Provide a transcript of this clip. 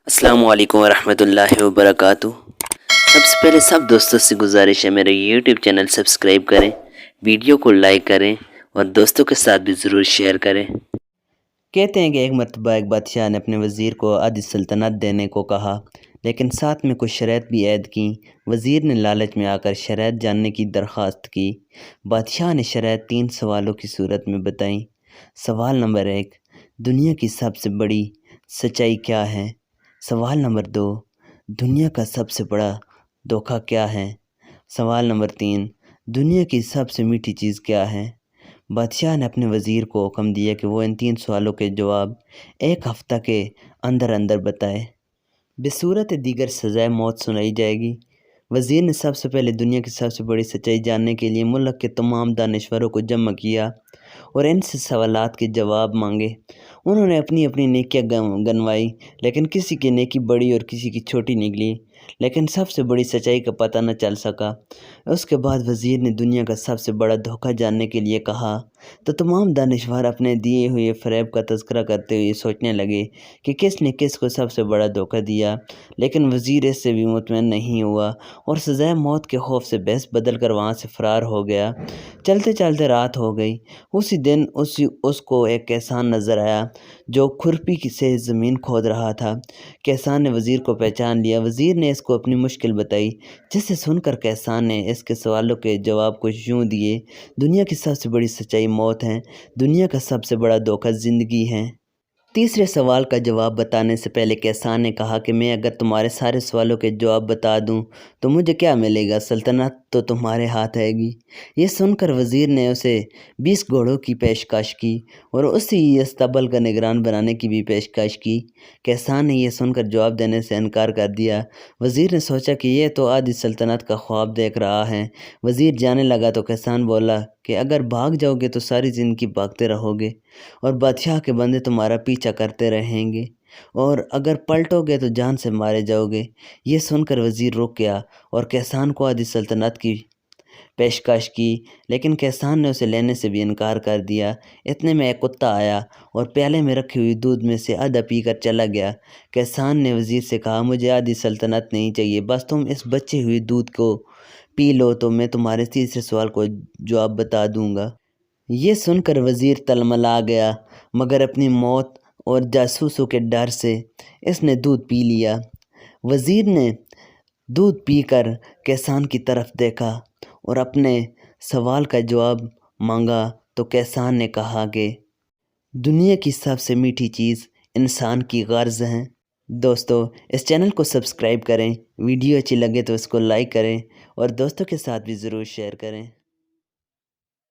अस्सलाम वालेकुम वरहमतुल्लाहि वबरकातुह। सबसे पहले सब दोस्तों से गुजारिश है मेरे यूट्यूब चैनल सब्सक्राइब करें, वीडियो को लाइक करें और दोस्तों के साथ भी ज़रूर शेयर करें। कहते हैं कि एक मरतबा एक बादशाह ने अपने वज़ीर को आधी सल्तनत देने को कहा, लेकिन साथ में कुछ शर्त भी ऐड की। वज़ीर ने लालच में आकर शर्त जानने की दरख्वास्त की। बादशाह ने शर्त 3 सवालों की सूरत में बताई। सवाल नंबर 1, दुनिया की सबसे बड़ी सच्चाई क्या है? सवाल नंबर 2, दुनिया का सबसे बड़ा धोखा क्या है? सवाल नंबर 3, दुनिया की सबसे मीठी चीज़ क्या है? बादशाह ने अपने वज़ीर को हुक्म दिया कि वो इन 3 सवालों के जवाब 1 हफ़्ता के अंदर अंदर बताए, बसूरत दीगर सज़ाए मौत सुनाई जाएगी। वज़ीर ने सबसे पहले दुनिया की सबसे बड़ी सच्चाई जानने के लिए मुल्क के तमाम दानिश्वरों को जमा किया और इनसे सवालात के जवाब मांगे। उन्होंने अपनी अपनी नेकियां गनवाई, लेकिन किसी की नेकी बड़ी और किसी की छोटी निकली, लेकिन सबसे बड़ी सच्चाई का पता न चल सका। उसके बाद वज़ीर ने दुनिया का सबसे बड़ा धोखा जानने के लिए कहा, तो तमाम दानिश्वर अपने दिए हुए फ़रेब का तज़किरा करते हुए सोचने लगे कि किसने किस को सबसे बड़ा धोखा दिया, लेकिन वज़ीर इससे भी मुतमईन नहीं हुआ और सज़ाए मौत के खौफ से बहस बदल कर वहाँ से फ़रार हो गया। चलते चलते रात हो गई। उसी दिन उसको एक किसान नज़र आया जो खुरपी से ज़मीन खोद रहा था। किसान ने वज़ीर को पहचान लिया। वज़ीर ने इसको अपनी मुश्किल बताई, जिसे सुनकर किसान ने इसके सवालों के जवाब कुछ यूँ दिए, दुनिया की सबसे बड़ी सच्चाई मौत है, दुनिया का सबसे बड़ा धोखा ज़िंदगी है। तीसरे सवाल का जवाब बताने से पहले किसान ने कहा कि मैं अगर तुम्हारे सारे सवालों के जवाब बता दूं तो मुझे क्या मिलेगा? सल्तनत तो तुम्हारे हाथ आएगी। ये सुनकर वज़ीर ने उसे 20 घोड़ों की पेशकश की और उसी अस्तबल का निगरान बनाने की भी पेशकश की। किसान ने यह सुनकर जवाब देने से इनकार कर दिया। वज़ीर ने सोचा कि यह तो आधी सल्तनत का ख्वाब देख रहा है। वज़ीर जाने लगा तो किसान बोला कि अगर भाग जाओगे तो सारी ज़िंदगी भागते रहोगे और बादशाह के बंदे तुम्हारा पीछा करते रहेंगे, और अगर पलटोगे तो जान से मारे जाओगे। ये सुनकर वज़ीर रुक गया और किसान को आधी सल्तनत की पेशकश की, लेकिन किसान ने उसे लेने से भी इनकार कर दिया। इतने में एक कुत्ता आया और प्याले में रखी हुई दूध में से आधा पीकर चला गया। किसान ने वज़ीर से कहा, मुझे आधी सल्तनत नहीं चाहिए, बस तुम इस बचे हुए दूध को पी लो तो मैं तुम्हारे तीसरे सवाल को जवाब बता दूंगा। ये सुनकर वज़ीर तलमला गया, मगर अपनी मौत और जासूसों के डर से इसने दूध पी लिया। वज़ीर ने दूध पीकर किसान की तरफ देखा और अपने सवाल का जवाब मांगा तो किसान ने कहा कि दुनिया की सबसे मीठी चीज़ इंसान की गर्ज़ है। दोस्तों, इस चैनल को सब्सक्राइब करें, वीडियो अच्छी लगे तो इसको लाइक करें और दोस्तों के साथ भी ज़रूर शेयर करें।